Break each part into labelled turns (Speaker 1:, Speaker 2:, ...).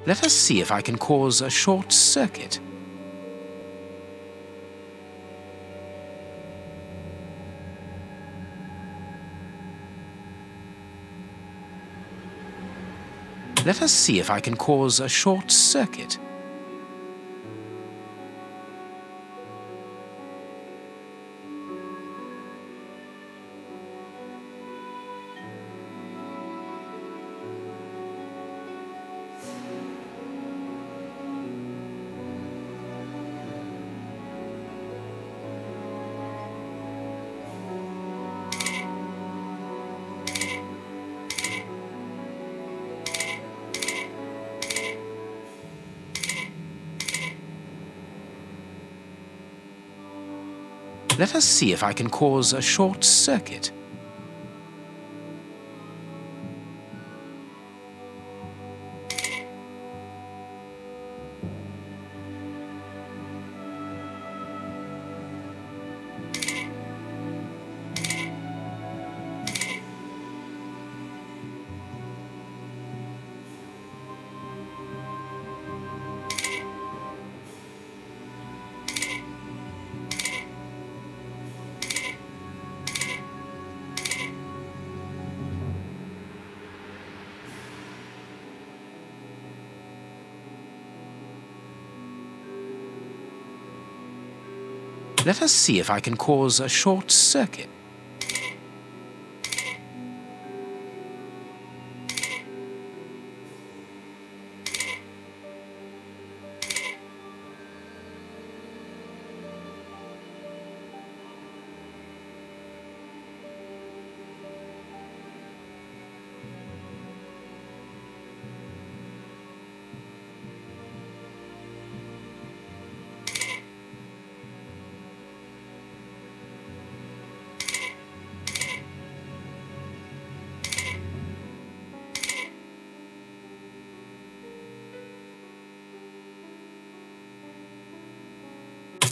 Speaker 1: Let us see if I can cause a short circuit. Let us see if I can cause a short circuit. Let us see if I can cause a short circuit. Let us see if I can cause a short circuit.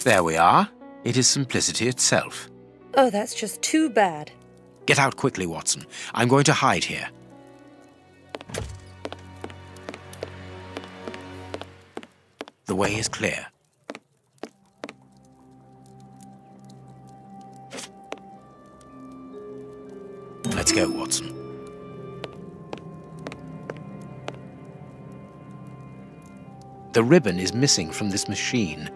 Speaker 1: There we are. It is simplicity itself.
Speaker 2: Oh, that's just too bad.
Speaker 1: Get out quickly, Watson. I'm going to hide here. The way is clear. Let's go, Watson. The ribbon is missing from this machine.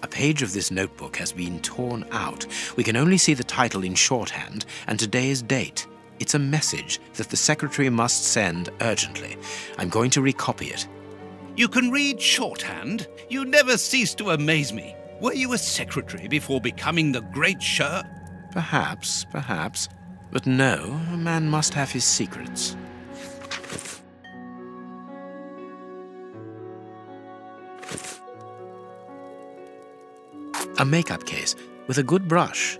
Speaker 1: A page of this notebook has been torn out. We can only see the title in shorthand and today's date. It's a message that the secretary must send urgently. I'm going to recopy it.
Speaker 3: You can read shorthand? You never cease to amaze me. Were you a secretary before becoming the great Sher?
Speaker 1: Perhaps. But no, a man must have his secrets. A makeup case with a good brush.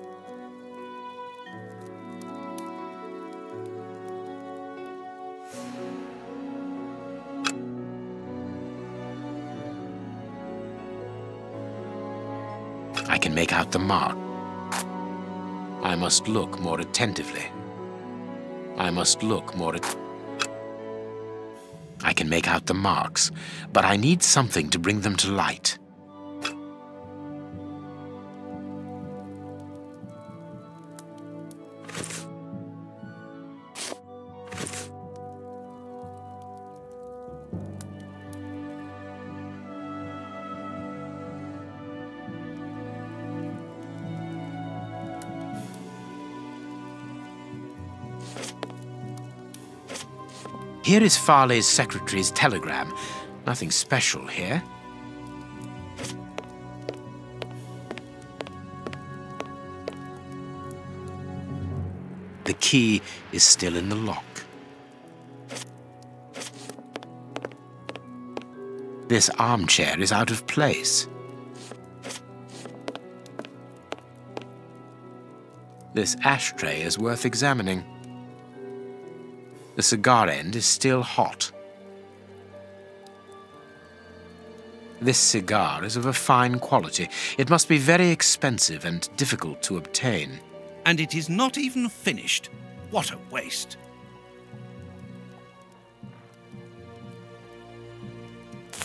Speaker 1: I can make out the mark. I must look more attentively. I can make out the marks, but I need something to bring them to light. Here is Farley's secretary's telegram. Nothing special here. The key is still in the lock. This armchair is out of place. This ashtray is worth examining. The cigar end is still hot. This cigar is of a fine quality. It must be very expensive and difficult to obtain.
Speaker 3: And it is not even finished. What a waste.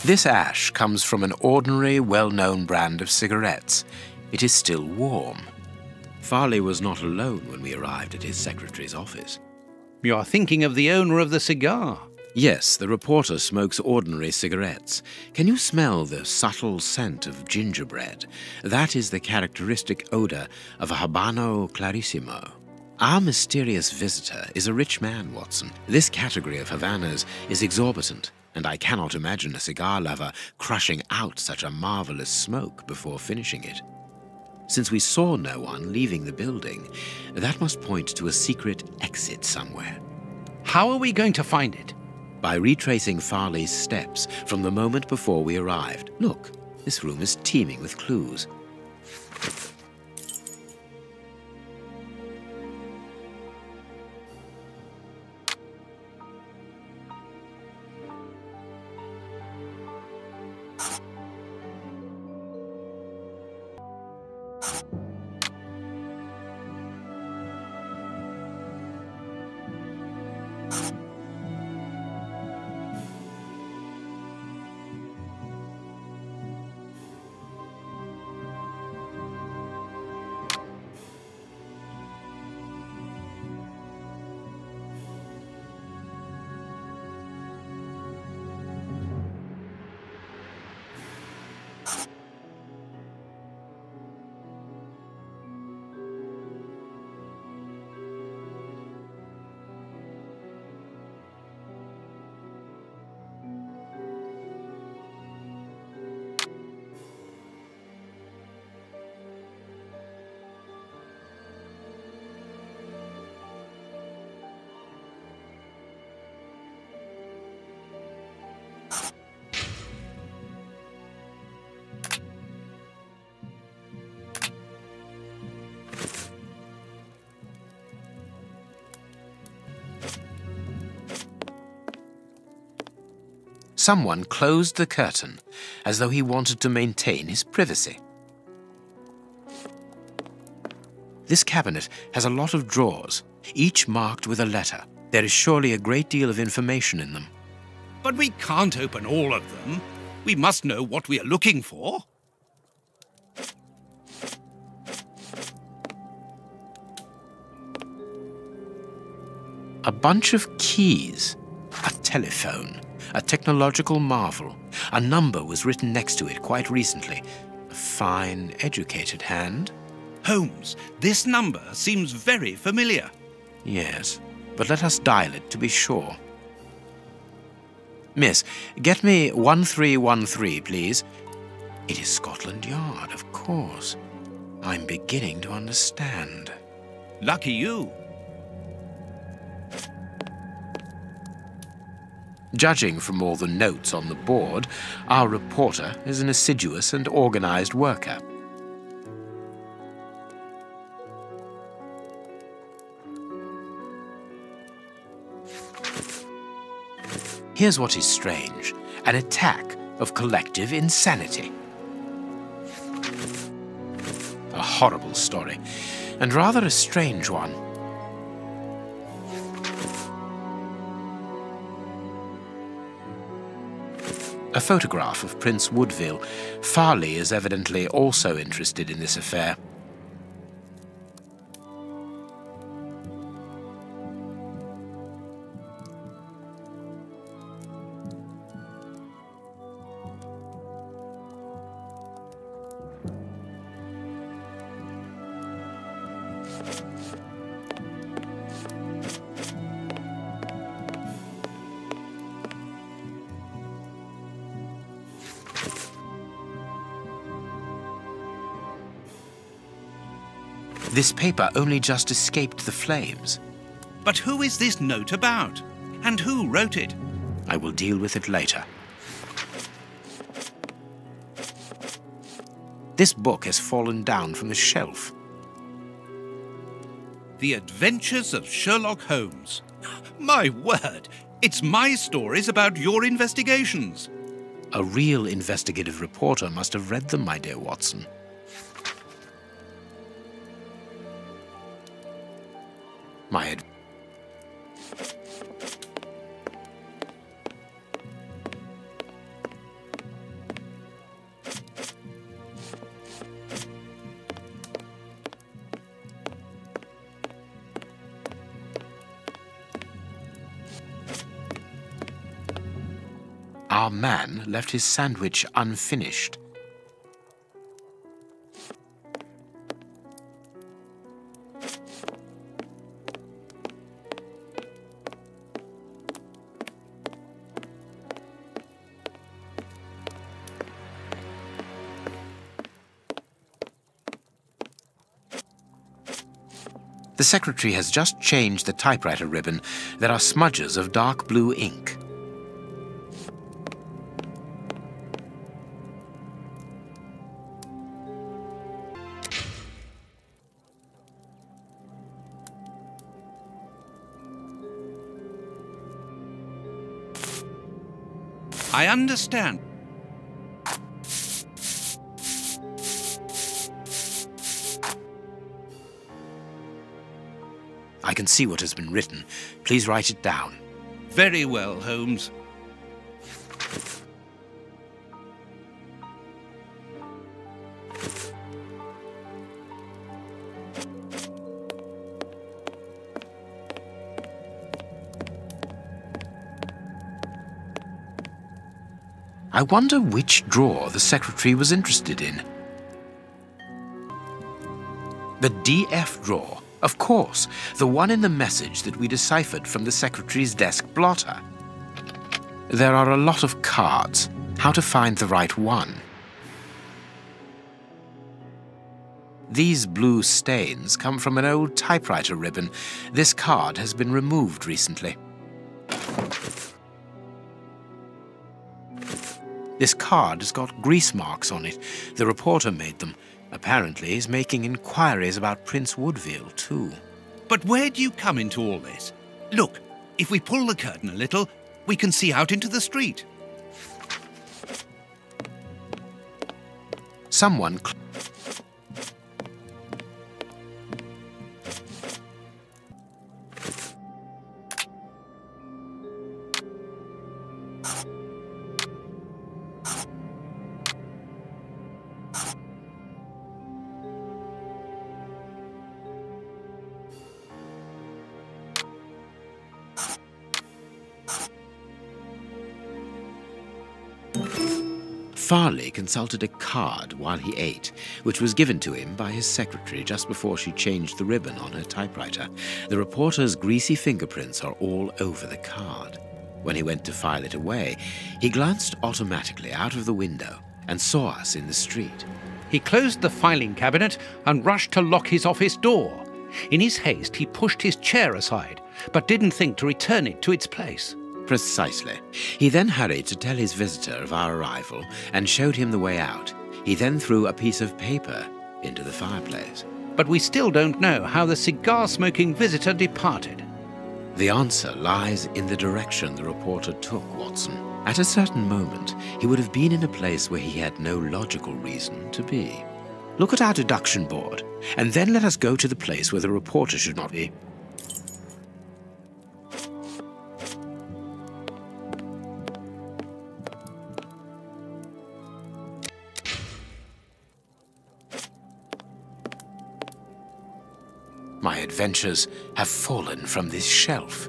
Speaker 1: This ash comes from an ordinary, well-known brand of cigarettes. It is still warm. Farley was not alone when we arrived at his secretary's office.
Speaker 3: You're thinking of the owner of the cigar.
Speaker 1: Yes, the reporter smokes ordinary cigarettes. Can you smell the subtle scent of gingerbread? That is the characteristic odor of a Habano Clarissimo. Our mysterious visitor is a rich man, Watson. This category of Havanas is exorbitant, and I cannot imagine a cigar lover crushing out such a marvelous smoke before finishing it. Since we saw no one leaving the building, that must point to a secret exit somewhere.
Speaker 3: How are we going to find it?
Speaker 1: By retracing Farley's steps from the moment before we arrived. Look, this room is teeming with clues. Someone closed the curtain, as though he wanted to maintain his privacy. This cabinet has a lot of drawers, each marked with a letter. There is surely a great deal of information in them.
Speaker 3: But we can't open all of them. We must know what we are looking for.
Speaker 1: A bunch of keys, a telephone, a technological marvel. A number was written next to it quite recently. A fine, educated hand.
Speaker 3: Holmes, this number seems very familiar.
Speaker 1: Yes, but let us dial it to be sure. Miss, get me 1313, please. It is Scotland Yard, of course. I'm beginning to understand.
Speaker 3: Lucky you.
Speaker 1: Judging from all the notes on the board, our reporter is an assiduous and organized worker. Here's what is strange: an attack of collective insanity. A horrible story, and rather a strange one. A photograph of Prince Woodville. Farley is evidently also interested in this affair. This paper only just escaped the flames.
Speaker 3: But who is this note about? And who wrote it?
Speaker 1: I will deal with it later. This book has fallen down from the shelf.
Speaker 3: The Adventures of Sherlock Holmes. My word! It's my stories about your investigations.
Speaker 1: A real investigative reporter must have read them, my dear Watson. our man left his sandwich unfinished. The secretary has just changed the typewriter ribbon. There are smudges of dark blue ink.
Speaker 3: I understand.
Speaker 1: I can see what has been written. Please write it down.
Speaker 3: Very well, Holmes.
Speaker 1: I wonder which drawer the secretary was interested in. The DF drawer. Of course, the one in the message that we deciphered from the secretary's desk blotter. There are a lot of cards. How to find the right one? These blue stains come from an old typewriter ribbon. This card has been removed recently. This card has got grease marks on it. The reporter made them. Apparently, he's making inquiries about Prince Woodville, too.
Speaker 3: But where do you come into all this? Look, if we pull the curtain a little, we can see out into the street.
Speaker 1: Someone... Farley consulted a card while he ate, which was given to him by his secretary just before she changed the ribbon on her typewriter. The reporter's greasy fingerprints are all over the card. When he went to file it away, he glanced automatically out of the window and saw us in the street.
Speaker 3: He closed the filing cabinet and rushed to lock his office door. In his haste, he pushed his chair aside, but didn't think to return it to its place.
Speaker 1: Precisely. He then hurried to tell his visitor of our arrival and showed him the way out. He then threw a piece of paper into the fireplace.
Speaker 3: But we still don't know how the cigar-smoking visitor departed.
Speaker 1: The answer lies in the direction the reporter took, Watson. At a certain moment, he would have been in a place where he had no logical reason to be. Look at our deduction board, and then let us go to the place where the reporter should not be. My adventures have fallen from this shelf.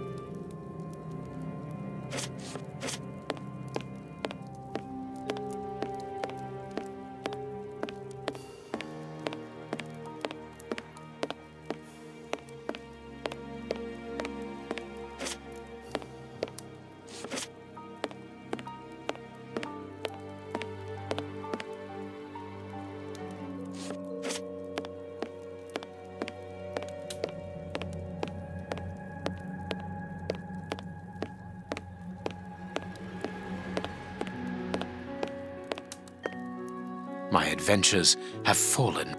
Speaker 1: My adventures have fallen.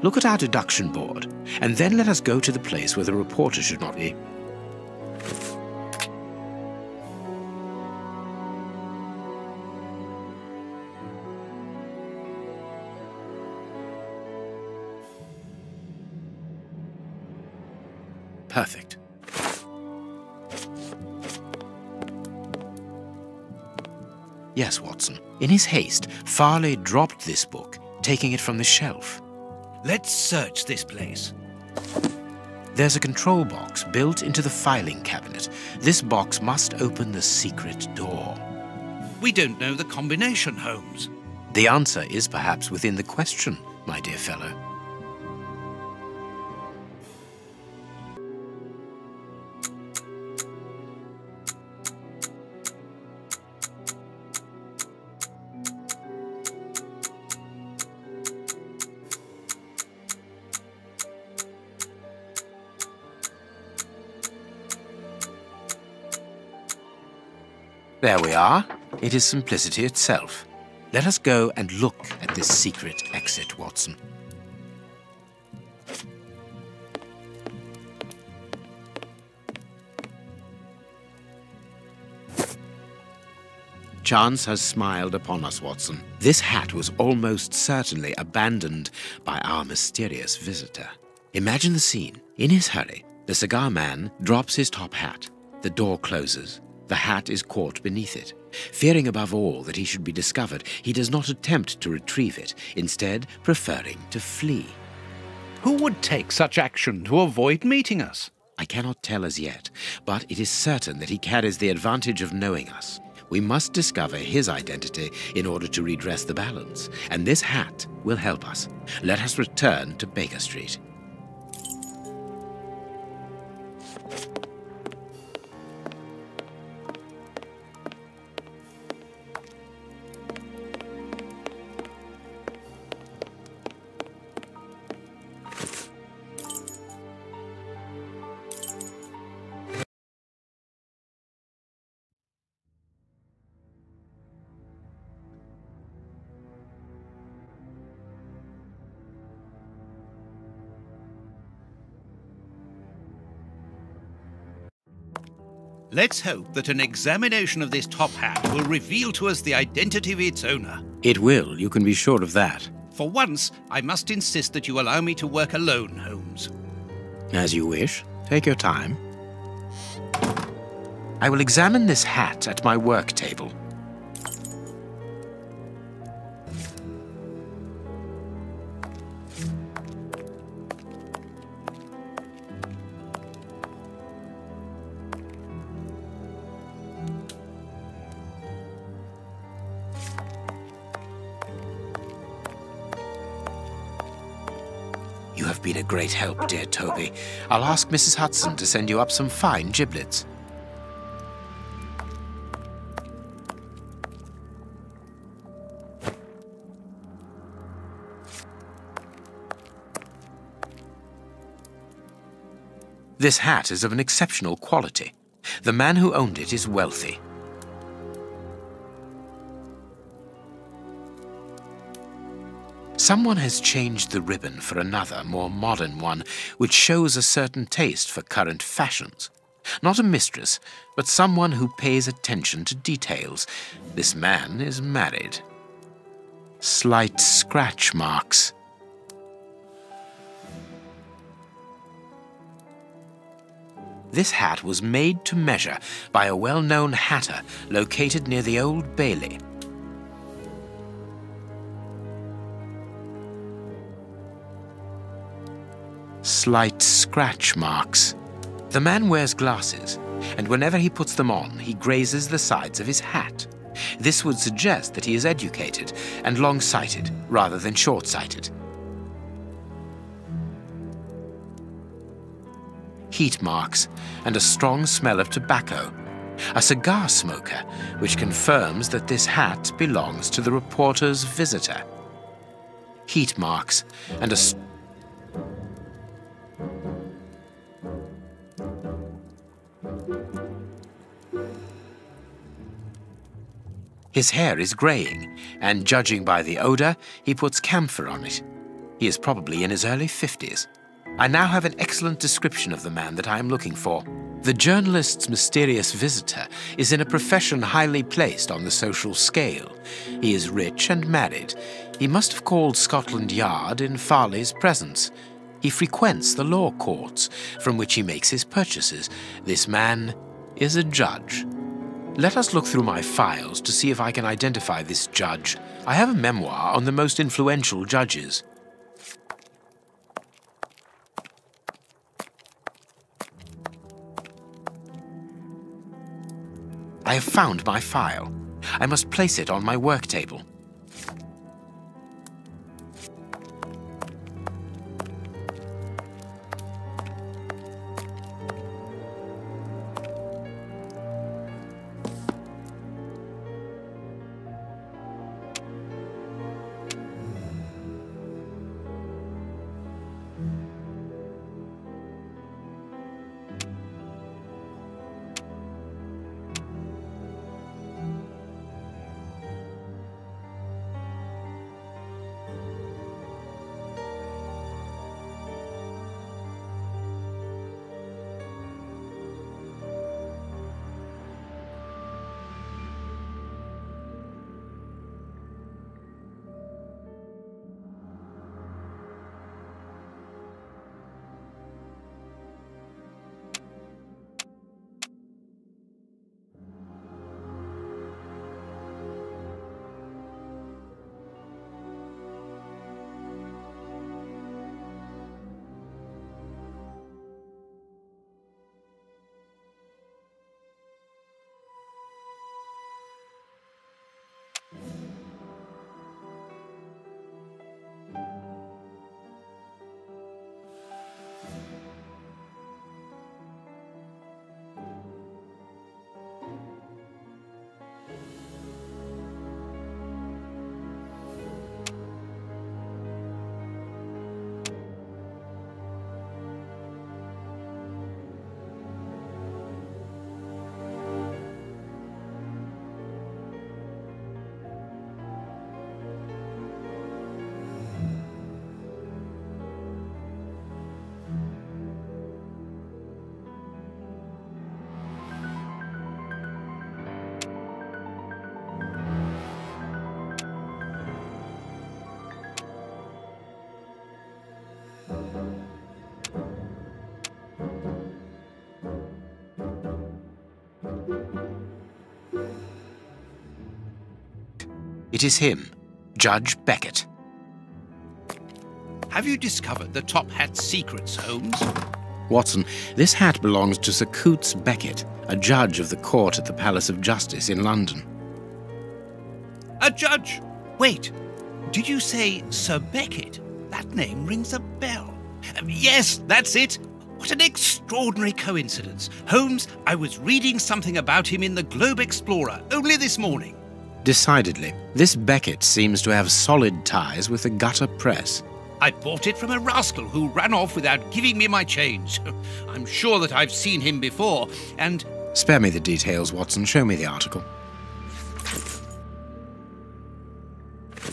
Speaker 1: Look at our deduction board, and then let us go to the place where the reporter should not be. Perfect. Yes, Watson. In his haste, Farley dropped this book, taking it from the shelf.
Speaker 3: Let's search this place.
Speaker 1: There's a control box built into the filing cabinet. This box must open the secret door.
Speaker 3: We don't know the combination, Holmes.
Speaker 1: The answer is perhaps within the question, my dear fellow. There we are. It is simplicity itself. Let us go and look at this secret exit, Watson. Chance has smiled upon us, Watson. This hat was almost certainly abandoned by our mysterious visitor. Imagine the scene. In his hurry, the cigar man drops his top hat. The door closes. The hat is caught beneath it. Fearing above all that he should be discovered, he does not attempt to retrieve it, instead preferring to flee.
Speaker 3: Who would take such action to avoid meeting us?
Speaker 1: I cannot tell as yet, but it is certain that he carries the advantage of knowing us. We must discover his identity in order to redress the balance, and this hat will help us. Let us return to Baker Street.
Speaker 3: Let's hope that an examination of this top hat will reveal to us the identity of its owner.
Speaker 1: It will, you can be sure of that.
Speaker 3: For once, I must insist that you allow me to work alone, Holmes.
Speaker 1: As you wish. Take your time. I will examine this hat at my work table. You have been a great help, dear Toby. I'll ask Mrs. Hudson to send you up some fine giblets. This hat is of an exceptional quality. The man who owned it is wealthy. Someone has changed the ribbon for another, more modern one, which shows a certain taste for current fashions. Not a mistress, but someone who pays attention to details. This man is married. Slight scratch marks. This hat was made to measure by a well-known hatter located near the Old Bailey. Slight scratch marks. The man wears glasses, and whenever he puts them on, he grazes the sides of his hat. This would suggest that he is educated and long-sighted rather than short-sighted. Heat marks and a strong smell of tobacco. A cigar smoker, which confirms that this hat belongs to the reporter's visitor. Heat marks and a His hair is graying, and judging by the odor, he puts camphor on it. He is probably in his early 50s. I now have an excellent description of the man that I am looking for. The journalist's mysterious visitor is in a profession highly placed on the social scale. He is rich and married. He must have called Scotland Yard in Farley's presence. He frequents the law courts, from which he makes his purchases. This man is a judge. Let us look through my files to see if I can identify this judge. I have a memoir on the most influential judges. I have found my file. I must place it on my work table. It is him, Judge Beckett.
Speaker 3: Have you discovered the top hat's secrets, Holmes?
Speaker 1: Watson, this hat belongs to Sir Coutts Beckett, a judge of the court at the Palace of Justice in London.
Speaker 3: A judge? Wait, did you say Sir Beckett? That name rings a bell. Yes, that's it. What an extraordinary coincidence. Holmes, I was reading something about him in the Globe Explorer only this morning.
Speaker 1: Decidedly, this Beckett seems to have solid ties with the gutter press.
Speaker 3: I bought it from a rascal who ran off without giving me my change. I'm sure that I've seen him before, and...
Speaker 1: Spare me the details, Watson. Show me the article.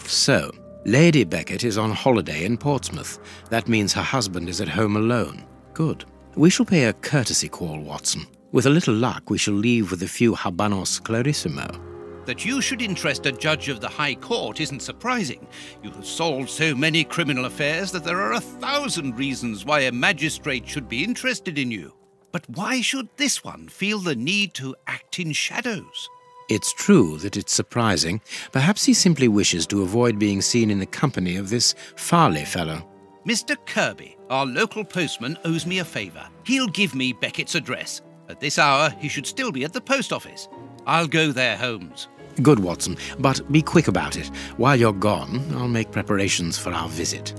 Speaker 1: So, Lady Beckett is on holiday in Portsmouth. That means her husband is at home alone. Good. We shall pay a courtesy call, Watson. With a little luck, we shall leave with a few habanos clarissimo.
Speaker 3: That you should interest a judge of the High Court isn't surprising. You have solved so many criminal affairs that there are 1,000 reasons why a magistrate should be interested in you. But why should this one feel the need to act in shadows?
Speaker 1: It's true that it's surprising. Perhaps he simply wishes to avoid being seen in the company of this Farley fellow.
Speaker 3: Mr. Kirby, our local postman, owes me a favour. He'll give me Beckett's address. At this hour, he should still be at the post office. I'll go there, Holmes.
Speaker 1: Good, Watson, but be quick about it. While you're gone, I'll make preparations for our visit.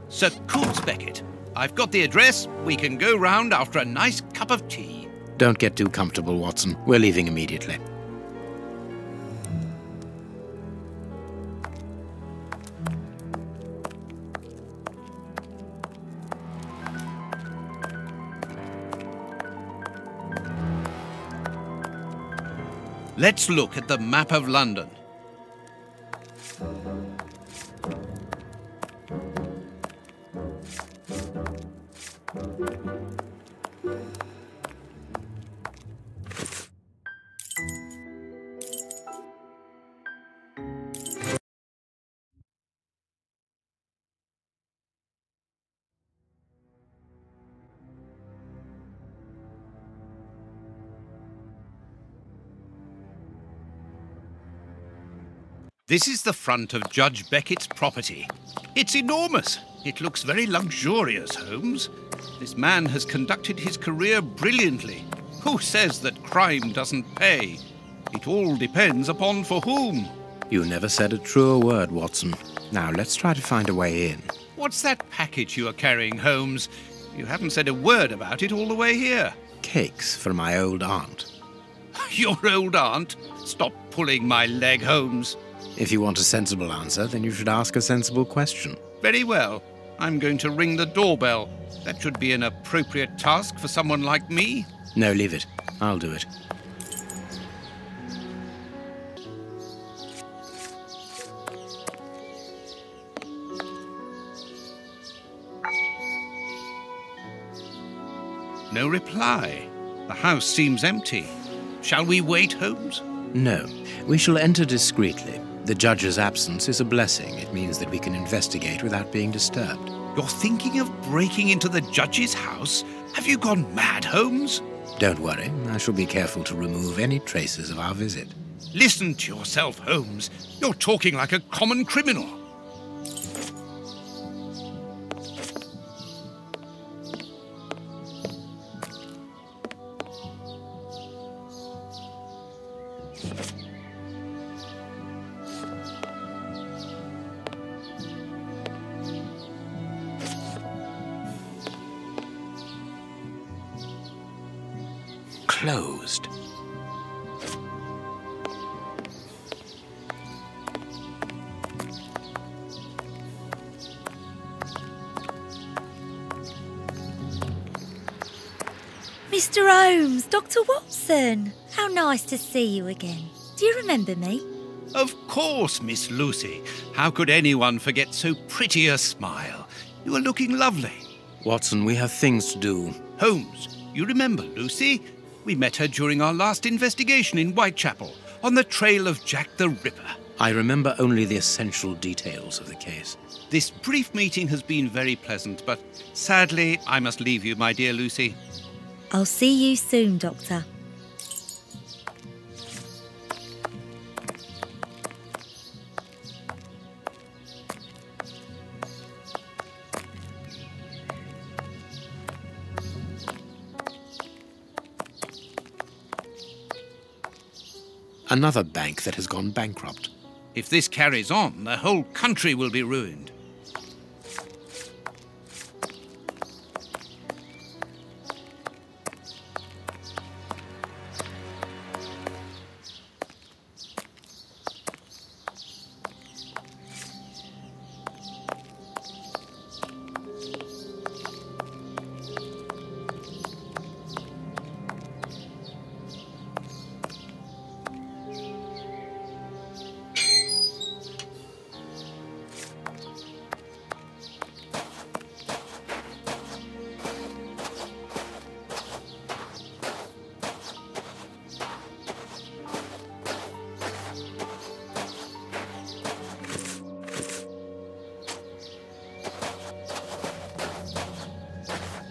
Speaker 3: Sir Coutts Beckett. I've got the address. We can go round after a nice cup of tea.
Speaker 1: Don't get too comfortable, Watson. We're leaving immediately.
Speaker 3: Let's look at the map of London. This is the front of Judge Beckett's property. It's enormous. It looks very luxurious, Holmes. This man has conducted his career brilliantly. Who says that crime doesn't pay? It all depends upon for whom.
Speaker 1: You never said a truer word, Watson. Now, let's try to find a way in.
Speaker 3: What's that package you are carrying, Holmes? You haven't said a word about it all the way here.
Speaker 1: Cakes for my old aunt.
Speaker 3: Your old aunt? Stop pulling my leg, Holmes.
Speaker 1: If you want a sensible answer, then you should ask a sensible question.
Speaker 3: Very well. I'm going to ring the doorbell. That should be an appropriate task for someone like me.
Speaker 1: No, leave it. I'll do it.
Speaker 3: No reply. The house seems empty. Shall we wait, Holmes?
Speaker 1: No, we shall enter discreetly. The judge's absence is a blessing. It means that we can investigate without being disturbed.
Speaker 3: You're thinking of breaking into the judge's house? Have you gone mad, Holmes?
Speaker 1: Don't worry, I shall be careful to remove any traces of our visit.
Speaker 3: Listen to yourself, Holmes. You're talking like a common criminal.
Speaker 1: Closed.
Speaker 2: Mr. Holmes, Dr. Watson. How nice to see you again. Do you remember me?
Speaker 3: Of course, Miss Lucy. How could anyone forget so pretty a smile? You are looking lovely.
Speaker 1: Watson, we have things to do.
Speaker 3: Holmes, you remember Lucy? We met her during our last investigation in Whitechapel, on the trail of Jack the Ripper.
Speaker 1: I remember only the essential details of the case.
Speaker 3: This brief meeting has been very pleasant, but sadly, I must leave you, my dear Lucy.
Speaker 2: I'll see you soon, Doctor.
Speaker 1: Another bank that has gone bankrupt.
Speaker 3: If this carries on, the whole country will be ruined.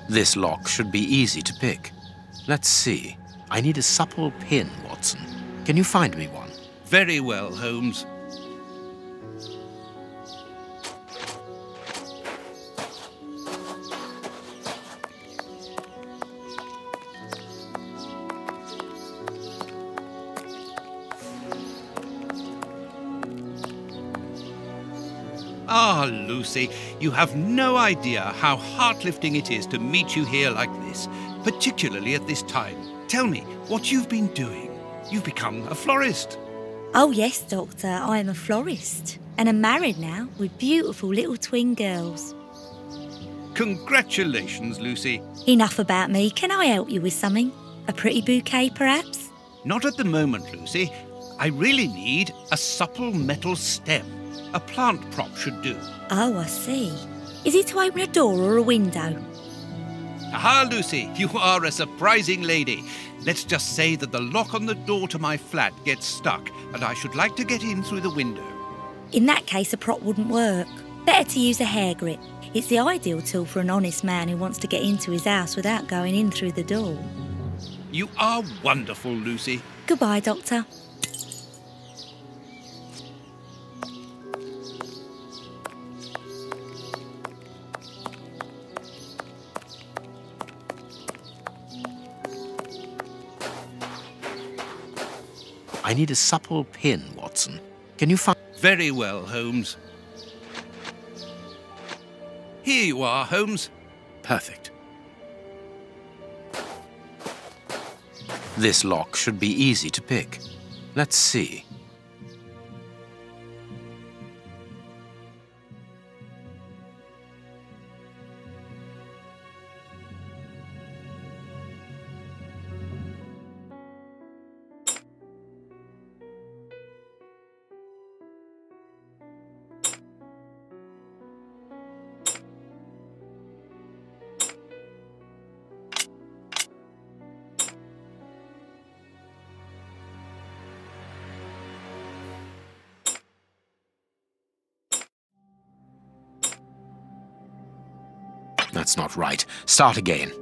Speaker 1: This lock should be easy to pick. Let's see. I need a supple pin, Watson. Can you find me one?
Speaker 3: Very well, Holmes. Ah, Lucy, you have no idea how heart-lifting it is to meet you here like this, particularly at this time. Tell me what you've been doing. You've become a florist.
Speaker 2: Oh, yes, Doctor, I am a florist. And I'm married now with beautiful little twin girls.
Speaker 3: Congratulations, Lucy.
Speaker 2: Enough about me. Can I help you with something? A pretty bouquet, perhaps?
Speaker 3: Not at the moment, Lucy. I really need a supple metal stem. A plant prop should do.
Speaker 2: Oh, I see. Is it to open a door or a window?
Speaker 3: Aha, Lucy, you are a surprising lady. Let's just say that the lock on the door to my flat gets stuck, and I should like to get in through the window.
Speaker 2: In that case, a prop wouldn't work. Better to use a hair grip. It's the ideal tool for an honest man who wants to get into his house without going in through the door.
Speaker 3: You are wonderful, Lucy.
Speaker 2: Goodbye, Doctor.
Speaker 1: I need a supple pin, Watson. Can you find...
Speaker 3: Very well, Holmes. Here you are, Holmes.
Speaker 1: Perfect. This lock should be easy to pick. Let's see. That's not right. Start again.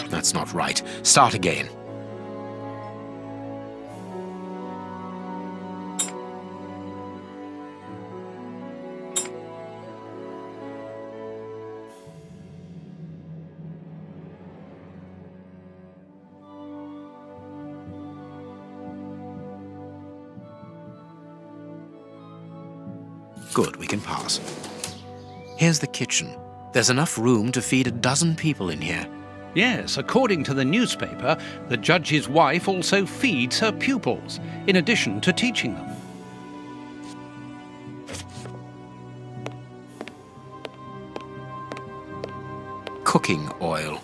Speaker 1: That's not right. Start again. Good, we can pass. Here's the kitchen. There's enough room to feed a dozen people in here.
Speaker 3: Yes, according to the newspaper, the judge's wife also feeds her pupils, in addition to teaching them.
Speaker 1: Cooking oil.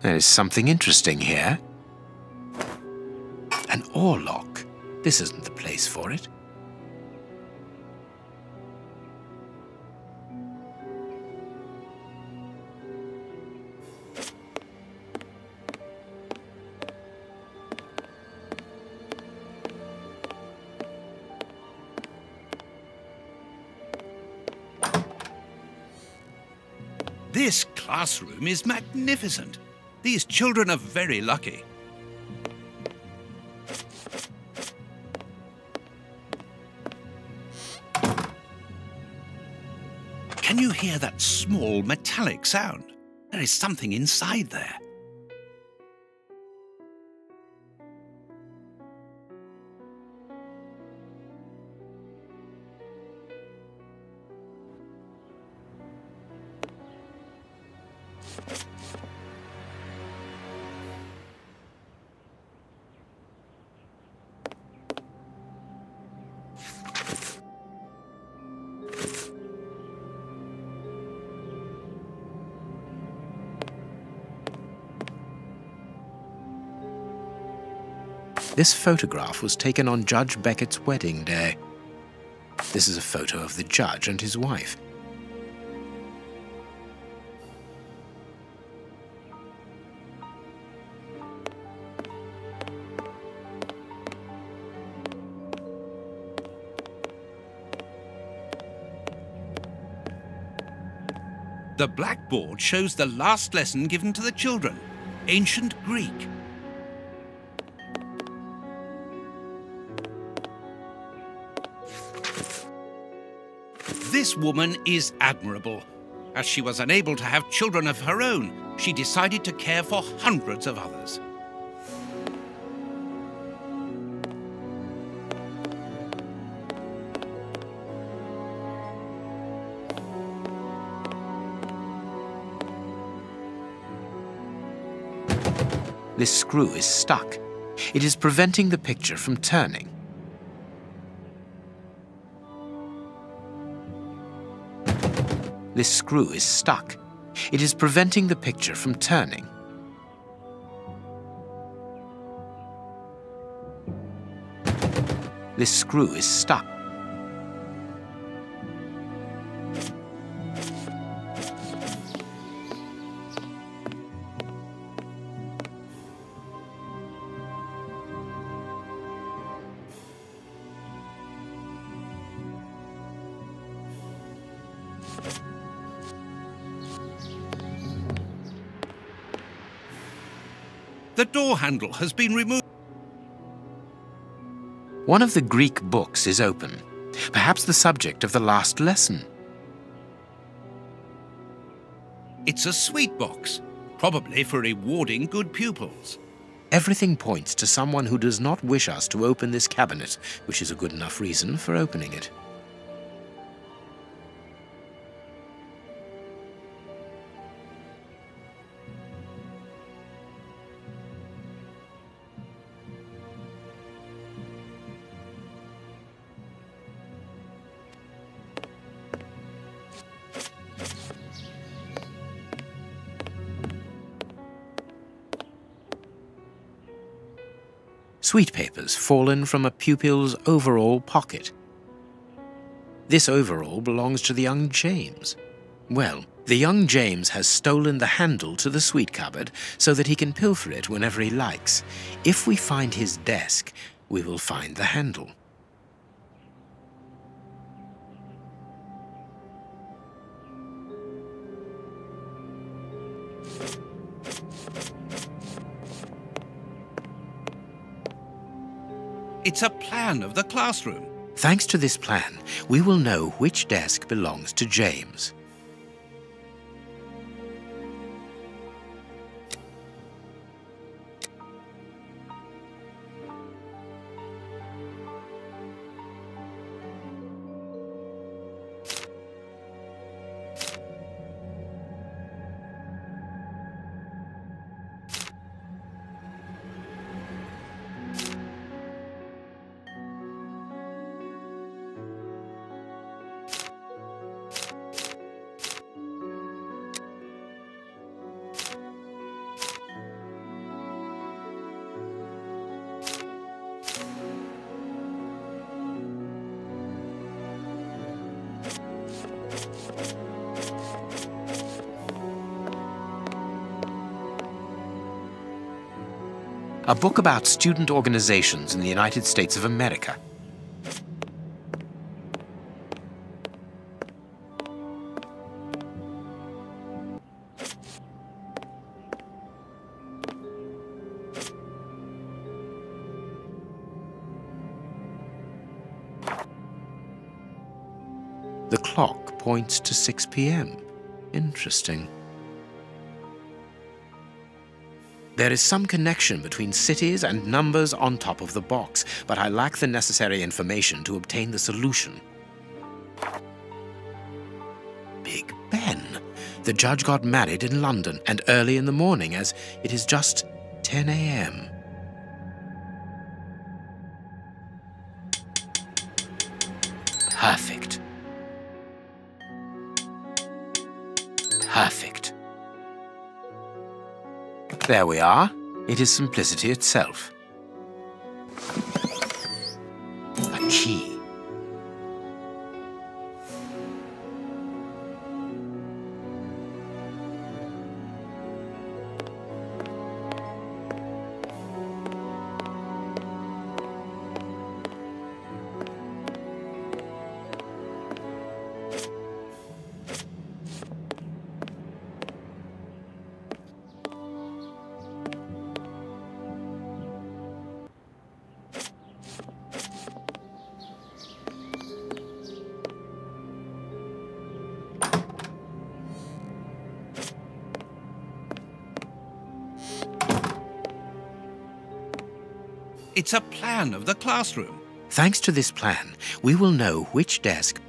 Speaker 1: There is something interesting here. An oar lock. This isn't the place for it.
Speaker 3: This classroom is magnificent. These children are very lucky. Can you hear that small metallic sound? There is something inside there.
Speaker 1: This photograph was taken on Judge Beckett's wedding day. This is a photo of the judge and his wife.
Speaker 3: The blackboard shows the last lesson given to the children, ancient Greek. This woman is admirable. As she was unable to have children of her own, she decided to care for hundreds of others.
Speaker 1: This screw is stuck. It is preventing the picture from turning. This screw is stuck. It is preventing the picture from turning. This screw is stuck.
Speaker 3: The door handle has been removed.
Speaker 1: One of the Greek books is open, perhaps the subject of the last lesson.
Speaker 3: It's a sweet box, probably for rewarding good pupils.
Speaker 1: Everything points to someone who does not wish us to open this cabinet, which is a good enough reason for opening it. Sweet papers fallen from a pupil's overall pocket. This overall belongs to the young James. Well, the young James has stolen the handle to the sweet cupboard so that he can pilfer it whenever he likes. If we find his desk, we will find the handle.
Speaker 3: It's a plan of the classroom.
Speaker 1: Thanks to this plan, we will know which desk belongs to James. A book about student organizations in the United States of America. The clock points to 6 p.m. Interesting. There is some connection between cities and numbers on top of the box, but I lack the necessary information to obtain the solution. Big Ben. The judge got married in London and early in the morning, as it is just 10 a.m. Perfect. Perfect. There we are. It is simplicity itself. A key.
Speaker 3: It's a plan of the classroom.
Speaker 1: Thanks to this plan, we will know which desk.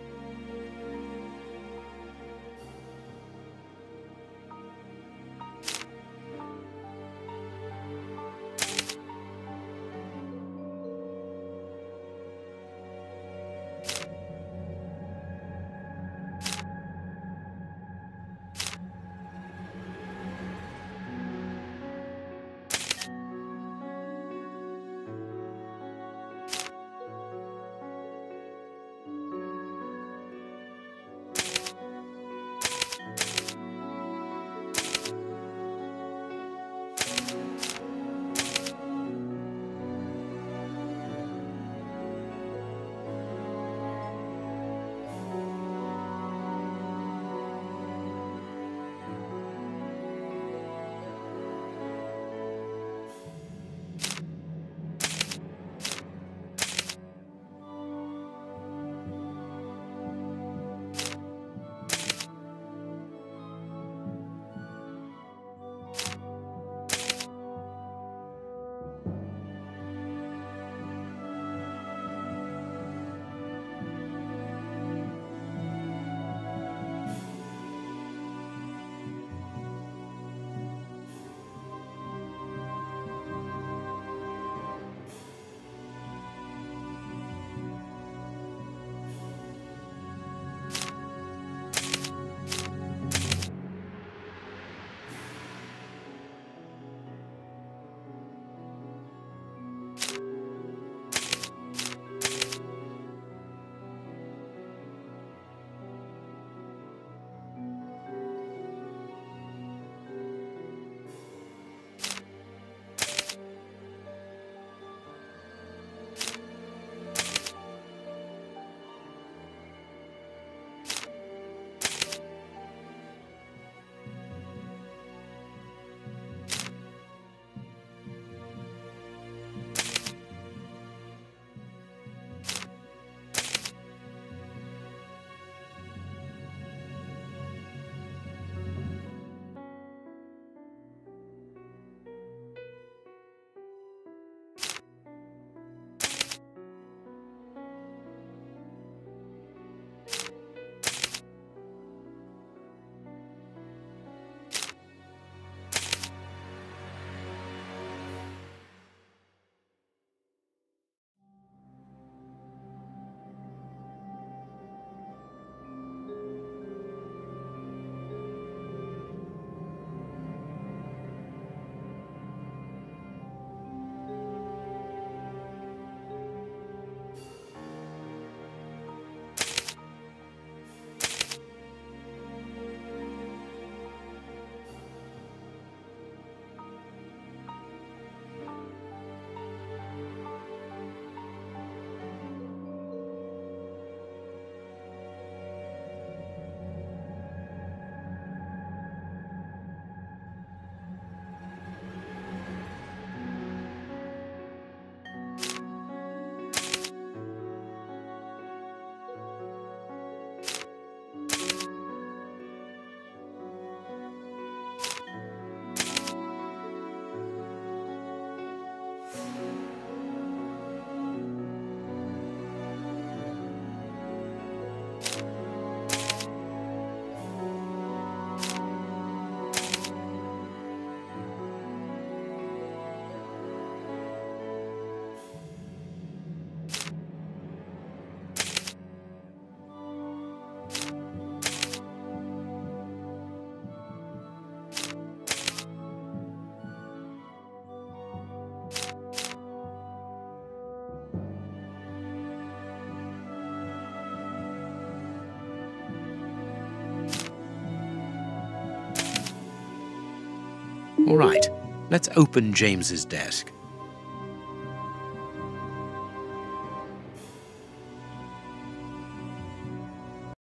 Speaker 1: All right, let's open James's desk.